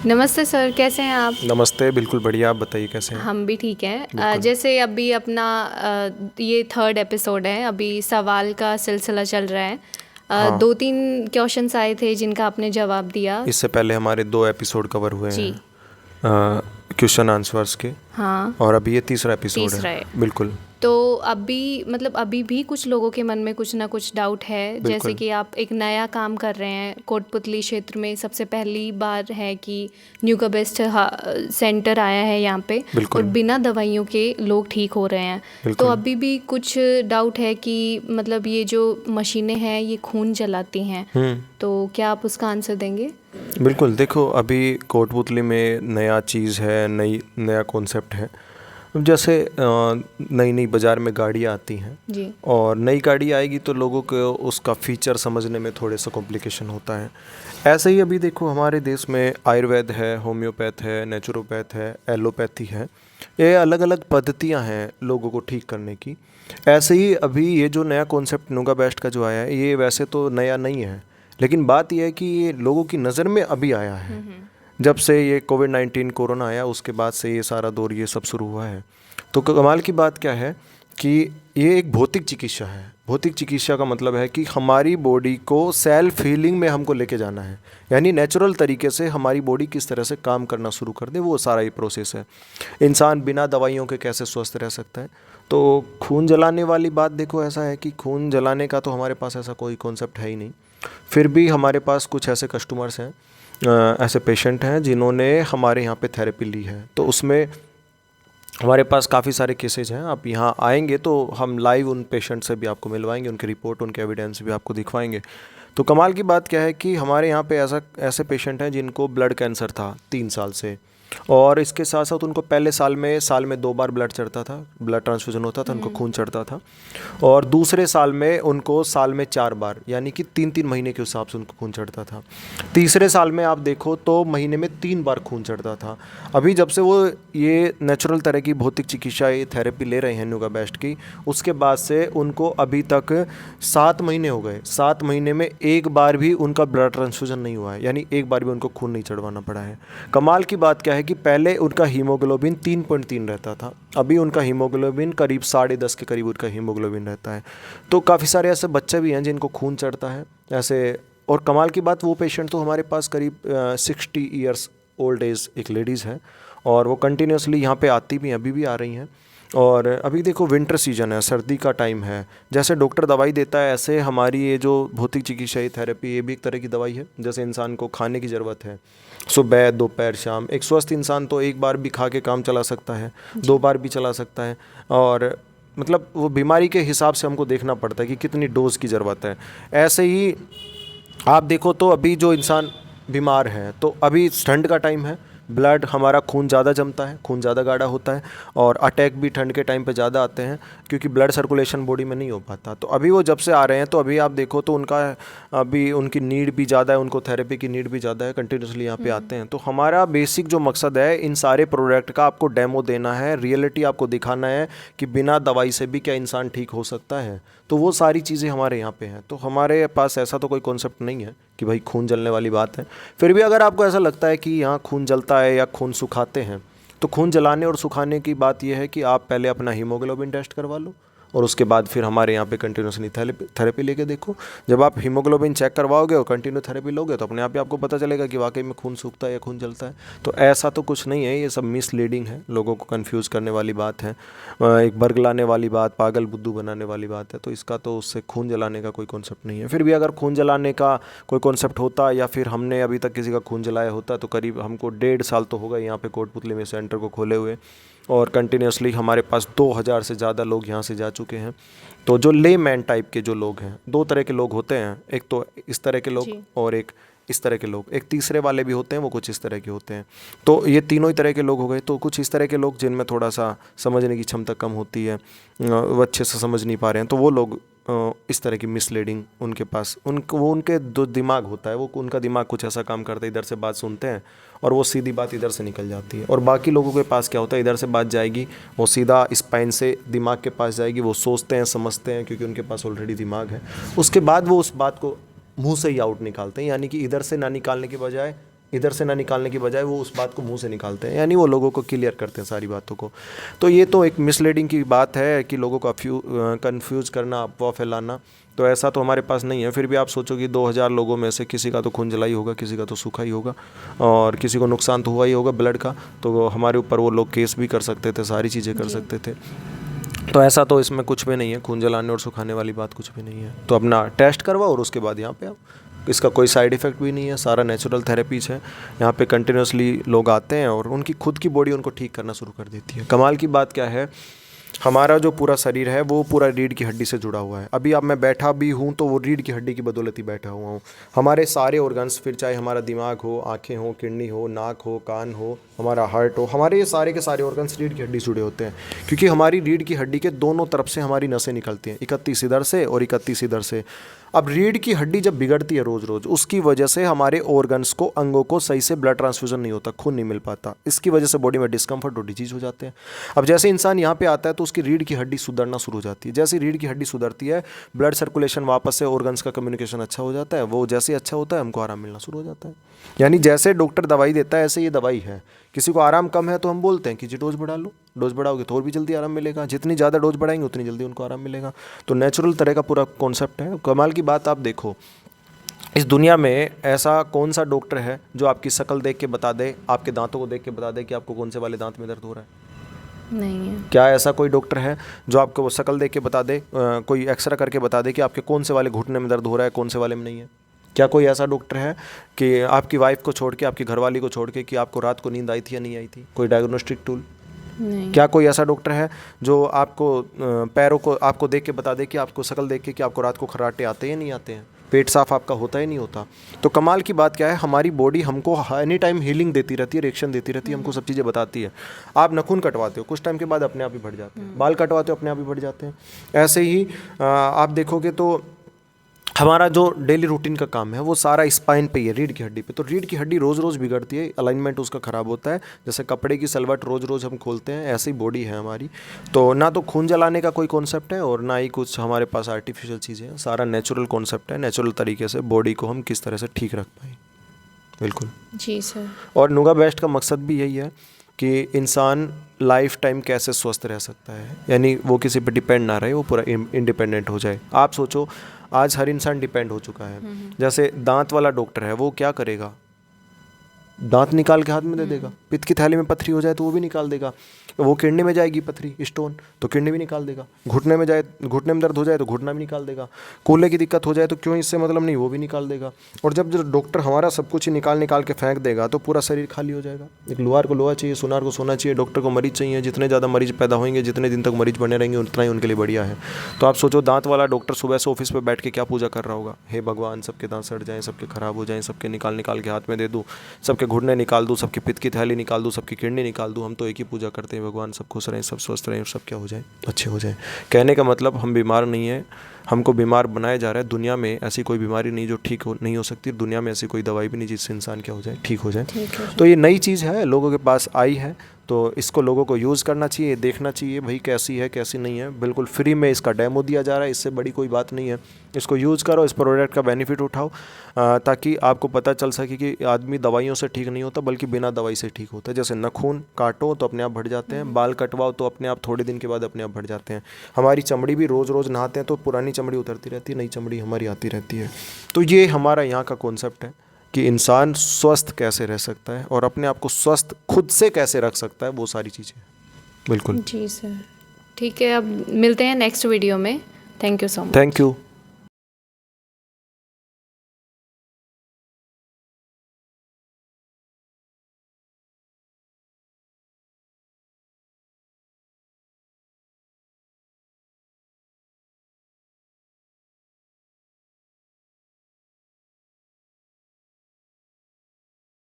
नमस्ते सर, कैसे हैं आप? नमस्ते, बिल्कुल बढ़िया। आप बताइए कैसे हैं? हम भी ठीक हैं। बिल्कुल। जैसे अभी अपना ये थर्ड एपिसोड है, अभी सवाल का सिलसिला चल रहा है। हाँ, 2-3 क्वेश्चंस आए थे जिनका आपने जवाब दिया। इससे पहले हमारे 2 एपिसोड कवर हुए जी। हैं क्वेश्चन आंसर्स के, हाँ, और अभी ये तीसरा एपिसोड है। तीसरा है। बिल्कुल, तो अभी मतलब अभी भी कुछ लोगों के मन में कुछ ना कुछ डाउट है, जैसे बिल्कुल, कि आप एक नया काम कर रहे हैं कोटपुतली क्षेत्र में। सबसे पहली बार है कि न्यू का बेस्ट सेंटर आया है यहाँ पे, और बिल्कुल, बिना दवाइयों के लोग ठीक हो रहे हैं। तो बिल्कुल। अभी भी कुछ डाउट है कि मतलब ये जो मशीनें हैं ये खून जलाती हैं, हुँ, तो क्या आप उसका आंसर देंगे? बिल्कुल। देखो, अभी कोटपुतली में नया चीज़ है, नया कॉन्सेप्ट है। जैसे नई-नई बाज़ार में गाड़ियाँ आती हैं, जी। और नई गाड़ी आएगी तो लोगों को उसका फ़ीचर समझने में थोड़े-सा कॉम्प्लिकेशन होता है। ऐसे ही अभी देखो, हमारे देश में आयुर्वेद है, होम्योपैथ है, नेचुरोपैथ है, एलोपैथी है। ये अलग-अलग पद्धतियाँ हैं लोगों को ठीक करने की। ऐसे ही अभी ये जो नया कॉन्सेप्ट नुंगा बेस्ट का जो आया है, ये वैसे तो नया नहीं है, लेकिन बात ये है कि ये लोगों की नज़र में अभी आया है। जब से ये कोविड-19 कोरोना आया, उसके बाद से ये सारा दौर ये सब शुरू हुआ है। तो कमाल की बात क्या है कि ये एक भौतिक चिकित्सा है। भौतिक चिकित्सा का मतलब है कि हमारी बॉडी को सेल्फ हीलिंग में हमको लेके जाना है, यानी नेचुरल तरीके से हमारी बॉडी किस तरह से काम करना शुरू कर दे, वो सारा ये प्रोसेस है। इंसान बिना दवाइयों के कैसे स्वस्थ रह सकता है। तो खून जलाने वाली बात, देखो ऐसा है कि खून जलाने का तो हमारे पास ऐसा कोई कॉन्सेप्ट है ही नहीं। फिर भी हमारे पास कुछ ऐसे कस्टमर्स हैं, ऐसे पेशेंट हैं जिन्होंने हमारे यहाँ पे थेरेपी ली है। तो उसमें हमारे पास काफ़ी सारे केसेज हैं। आप यहाँ आएंगे तो हम लाइव उन पेशेंट से भी आपको मिलवाएंगे, उनकी रिपोर्ट, उनके एविडेंस भी आपको दिखवाएंगे। तो कमाल की बात क्या है कि हमारे यहाँ पे ऐसे पेशेंट हैं जिनको ब्लड कैंसर था 3 साल से, और इसके साथ साथ उनको पहले साल में 2 बार ब्लड चढ़ता था, ब्लड ट्रांसफ्यूजन होता था, उनको खून चढ़ता था। और दूसरे साल में उनको साल में 4 बार, यानी कि 3-3 महीने के हिसाब से उनको खून चढ़ता था। तीसरे साल में आप देखो तो महीने में 3 बार खून चढ़ता था। अभी जब से वो ये नेचुरल तरह की भौतिक चिकित्सा, ये थेरेपी ले रहे हैं नुगा बेस्ट की, उसके बाद से उनको अभी तक 7 महीने हो गए। 7 महीने में एक बार भी उनका ब्लड ट्रांसफ्यूजन नहीं हुआ है, यानी एक बार भी उनको खून नहीं चढ़वाना पड़ा है। कमाल की बात क्या है कि पहले उनका हीमोग्लोबिन 3.3 रहता था, अभी उनका हीमोग्लोबिन करीब 10.5 के करीब उनका हीमोग्लोबिन रहता है। तो काफ़ी सारे ऐसे बच्चे भी हैं जिनको खून चढ़ता है ऐसे। और कमाल की बात, वो पेशेंट तो हमारे पास करीब 60 ईयर्स ओल्ड एज एक लेडीज़ है, और वो कंटिन्यूसली यहाँ पे आती भी हैं, अभी भी आ रही हैं। और अभी देखो विंटर सीजन है, सर्दी का टाइम है। जैसे डॉक्टर दवाई देता है, ऐसे हमारी ये जो भौतिक चिकित्सा थेरेपी, ये भी एक तरह की दवाई है। जैसे इंसान को खाने की ज़रूरत है सुबह, दोपहर, शाम, एक स्वस्थ इंसान तो एक बार भी खा के काम चला सकता है, 2 बार भी चला सकता है। और मतलब वो बीमारी के हिसाब से हमको देखना पड़ता है कि कितनी डोज की ज़रूरत है। ऐसे ही आप देखो तो अभी जो इंसान बीमार है, तो अभी ठंड का टाइम है, ब्लड हमारा खून ज़्यादा जमता है, खून ज़्यादा गाढ़ा होता है, और अटैक भी ठंड के टाइम पे ज़्यादा आते हैं क्योंकि ब्लड सर्कुलेशन बॉडी में नहीं हो पाता। तो अभी वो जब से आ रहे हैं, तो अभी आप देखो तो उनका अभी उनकी नीड भी ज़्यादा है, उनको थेरेपी की नीड भी ज़्यादा है, कंटिन्यूसली यहाँ पे आते हैं। तो हमारा बेसिक जो मकसद है इन सारे प्रोडक्ट का, आपको डेमो देना है, रियलिटी आपको दिखाना है कि बिना दवाई से भी क्या इंसान ठीक हो सकता है। तो वो सारी चीज़ें हमारे यहाँ पे हैं। तो हमारे पास ऐसा तो कोई कॉन्सेप्ट नहीं है कि भाई खून जलने वाली बात है। फिर भी अगर आपको ऐसा लगता है कि यहाँ खून जलता है या खून सुखाते हैं, तो खून जलाने और सुखाने की बात यह है कि आप पहले अपना हीमोग्लोबिन टेस्ट करवा लो, और उसके बाद फिर हमारे यहाँ पे कंटिन्यूसली थेरेपी लेके देखो। जब आप हीमोग्लोबिन चेक करवाओगे और कंटिन्यू थेरेपी लोगे, तो अपने आप ही आपको पता चलेगा कि वाकई में खून सूखता है या खून जलता है। तो ऐसा तो कुछ नहीं है, ये सब मिसलीडिंग है, लोगों को कंफ्यूज करने वाली बात है, एक बरगलाने वाली बात, पागल बुद्धू बनाने वाली बात है। तो इसका तो उससे खून जलाने का कोई कॉन्सेप्ट नहीं है। फिर भी अगर खून जलाने का कोई कॉन्सेप्ट होता, या फिर हमने अभी तक किसी का खून जलाया होता, तो करीब हमको 1.5 साल तो होगा यहाँ पे कोटपुतली में सेंटर को खोले हुए, और कंटिन्यूसली हमारे पास 2000 से ज़्यादा लोग यहाँ से जा चुके हैं। तो जो ले मैन टाइप के जो लोग हैं, 2 तरह के लोग होते हैं, एक तो इस तरह के लोग जी। और एक इस तरह के लोग, एक तीसरे वाले भी होते हैं, वो कुछ इस तरह के होते हैं। तो ये तीनों ही तरह के लोग हो गए। तो कुछ इस तरह के लोग जिनमें थोड़ा सा समझने की क्षमता कम होती है, वो अच्छे से समझ नहीं पा रहे हैं, तो वो लोग इस तरह की मिसलीडिंग उनके पास, वो उनके जो दिमाग होता है, वो उनका दिमाग कुछ ऐसा काम करता है, इधर से बात सुनते हैं और वो सीधी बात इधर से निकल जाती है। और बाकी लोगों के पास क्या होता है, इधर से बात जाएगी, वो सीधा स्पाइन से दिमाग के पास जाएगी, वो सोचते हैं, समझते हैं, क्योंकि उनके पास ऑलरेडी दिमाग है। उसके बाद वो उस बात को मुंह से ही आउट निकालते हैं, यानी कि इधर से ना निकालने के बजाय इधर से ना निकालने की बजाय वो उस बात को मुंह से निकालते हैं, यानी वो लोगों को क्लियर करते हैं सारी बातों को। तो ये तो एक मिसलीडिंग की बात है कि लोगों को कंफ्यूज करना, अफवाह फैलाना, तो ऐसा तो हमारे पास नहीं है। फिर भी आप सोचो कि 2000 लोगों में से किसी का तो खून जलाई होगा, किसी का तो सूखा ही होगा, और किसी को नुकसान तो हुआ ही होगा ब्लड का, तो हमारे ऊपर वो लोग केस भी कर सकते थे, सारी चीज़ें कर सकते थे। तो ऐसा तो इसमें कुछ भी नहीं है, खून जलाने और सुखाने वाली बात कुछ भी नहीं है। तो अपना टेस्ट करवाओ और उसके बाद यहाँ पे आओ। इसका कोई साइड इफ़ेक्ट भी नहीं है, सारा नेचुरल थेरेपीज है। यहाँ पे कंटिन्यूसली लोग आते हैं और उनकी खुद की बॉडी उनको ठीक करना शुरू कर देती है। कमाल की बात क्या है, हमारा जो पूरा शरीर है वो पूरा रीढ़ की हड्डी से जुड़ा हुआ है। अभी अब मैं बैठा भी हूँ तो वो रीढ़ की हड्डी की बदौलत ही बैठा हुआ हूँ। हमारे सारे ऑर्गन्स, फिर चाहे हमारा दिमाग हो, आँखें हो, किडनी हो, नाक हो, कान हो, हमारा हार्ट हो, हमारे ये सारे के सारे ऑर्गन्स रीढ़ की हड्डी से जुड़े होते हैं। क्योंकि हमारी रीढ़ की हड्डी के दोनों तरफ से हमारी नसें निकलती हैं, 31 इधर से और 31 इधर से। अब रीढ़ की हड्डी जब बिगड़ती है रोज़ रोज़, उसकी वजह से हमारे ऑर्गन्स को, अंगों को सही से ब्लड ट्रांसफ्यूजन नहीं होता, खून नहीं मिल पाता। इसकी वजह से बॉडी में डिस्कम्फर्ट और डिजीज हो जाते हैं। अब जैसे इंसान यहाँ पे आता है तो उसकी रीढ़ की हड्डी सुधरना शुरू हो जाती है। जैसे रीढ़ की हड्डी सुधरती है, ब्लड सर्कुलेशन वापस से, ऑर्गन्स का कम्युनिकेशन अच्छा हो जाता है। वो जैसे अच्छा होता है, हमको आराम मिलना शुरू हो जाता है। यानी जैसे डॉक्टर दवाई देता है, ऐसे ये दवाई है। किसी को आराम कम है तो हम बोलते हैं कि जी डोज बढ़ा लो, डोज बढ़ाओगे तो और भी जल्दी आराम मिलेगा। जितनी ज़्यादा डोज बढ़ाएंगे उतनी जल्दी उनको आराम मिलेगा। तो नेचुरल तरह का पूरा कॉन्सेप्ट है। कमाल की बात आप देखो, इस दुनिया में ऐसा कौन सा डॉक्टर है जो आपकी शक्ल देख के बता दे, आपके दांतों को देख के बता दे कि आपको कौन से वाले दांत में दर्द हो रहा है? नहीं है। क्या ऐसा कोई डॉक्टर है जो आपको वो शक्ल देख के बता दे, कोई एक्सरा करके बता दे कि आपके कौन से वाले घुटने में दर्द हो रहा है, कौन से वाले में नहीं है? क्या कोई ऐसा डॉक्टर है कि आपकी वाइफ को छोड़ के, आपकी घरवाली को छोड़ के, कि आपको रात को नींद आई थी या नहीं आई थी? कोई डायग्नोस्टिक टूल? नहीं। क्या कोई ऐसा डॉक्टर है जो आपको पैरों को आपको देख के बता दे, कि आपको शक्ल देख के, कि आपको रात को खर्राटे आते हैं या नहीं आते हैं, पेट साफ आपका होता ही नहीं होता? तो कमाल की बात क्या है, हमारी बॉडी हमको एनी टाइम हीलिंग देती रहती है, रिएक्शन देती रहती है, हमको सब चीज़ें बताती है। आप नाखून कटवाते हो, कुछ टाइम के बाद अपने आप ही बढ़ जाते हैं। बाल कटवाते हो, अपने आप ही बढ़ जाते हैं। ऐसे ही आप देखोगे तो हमारा जो डेली रूटीन का काम है वो सारा स्पाइन पे ही है, रीढ़ की हड्डी पे। तो रीढ़ की हड्डी रोज़ रोज़ बिगड़ती है, अलाइनमेंट उसका ख़राब होता है। जैसे कपड़े की सलवट रोज़ रोज़ हम खोलते हैं, ऐसी बॉडी है हमारी। तो ना तो खून जलाने का कोई कॉन्सेप्ट है और ना ही कुछ हमारे पास आर्टिफिशियल चीज़ें हैं। सारा नेचुरल कॉन्सेप्ट है, नेचुरल तरीके से बॉडी को हम किस तरह से ठीक रख पाएँ। बिल्कुल जी सर। और नुगा बेस्ट का मकसद भी यही है कि इंसान लाइफ टाइम कैसे स्वस्थ रह सकता है, यानी वो किसी पे डिपेंड ना रहे, वो पूरा इंडिपेंडेंट हो जाए। आप सोचो, आज हर इंसान डिपेंड हो चुका है। जैसे दांत वाला डॉक्टर है, वो क्या करेगा? दांत निकाल के हाथ में दे देगा। पित्त की थैली में पथरी हो जाए तो वो भी निकाल देगा। वो किडनी में जाएगी पथरी, स्टोन, तो किडनी भी निकाल देगा। घुटने में जाए, घुटने में दर्द हो जाए तो घुटना भी निकाल देगा। कूल्हे की दिक्कत हो जाए तो क्यों, इससे मतलब नहीं, वो भी निकाल देगा। और जब डॉक्टर हमारा सब कुछ ही निकाल के फेंक देगा तो पूरा शरीर खाली हो जाएगा। एक लोहार को लोहा चाहिए, सुनार को सोना चाहिए, डॉक्टर को मरीज चाहिए। जितने ज़्यादा मरीज पैदा होंगे, जितने दिन तक मरीज बने रहेंगे, उतना ही उनके लिए बढ़िया है। तो आप सोचो, दांत वाला डॉक्टर सुबह से ऑफिस पर बैठ के क्या पूजा कर रहा होगा? हे भगवान, सबके दांत सड़ जाएँ, सबके खराब हो जाएँ, सबके निकाल के हाथ में दे दूँ, सबके घुटने निकाल दूँ, सबकी पित्त की थैली निकाल दूँ, सबकी किडनी निकाल दूँ। हम तो एक ही पूजा करते हैं, भगवान सब खुश रहें, सब स्वस्थ रहें, सब क्या हो जाए, अच्छे हो जाए। कहने का मतलब हम बीमार नहीं हैं, हमको बीमार बनाया जा रहा है। दुनिया में ऐसी कोई बीमारी नहीं जो ठीक नहीं हो सकती। दुनिया में ऐसी कोई दवाई भी नहीं जिससे इंसान क्या हो जाए, ठीक हो जाए। तो ये नई चीज़ है, लोगों के पास आई है, तो इसको लोगों को यूज़ करना चाहिए, देखना चाहिए भाई कैसी है कैसी नहीं है। बिल्कुल फ्री में इसका डेमो दिया जा रहा है, इससे बड़ी कोई बात नहीं है। इसको यूज़ करो, इस प्रोडक्ट का बेनिफिट उठाओ, ताकि आपको पता चल सके कि आदमी दवाइयों से ठीक नहीं होता, बल्कि बिना दवाई से ठीक होता है। जैसे नाखून काटो तो अपने आप बढ़ जाते हैं, बाल कटवाओ तो अपने आप थोड़े दिन के बाद अपने आप बढ़ जाते हैं। हमारी चमड़ी भी रोज़ रोज़ नहाते हैं तो पुरानी चमड़ी उतरती रहती है, नई चमड़ी हमारी आती रहती है। तो ये हमारा यहाँ का कॉन्सेप्ट है कि इंसान स्वस्थ कैसे रह सकता है और अपने आप को स्वस्थ खुद से कैसे रख सकता है, वो सारी चीज़ें। बिल्कुल जी सर, ठीक है। अब मिलते हैं नेक्स्ट वीडियो में। Thank you so much. Thank you.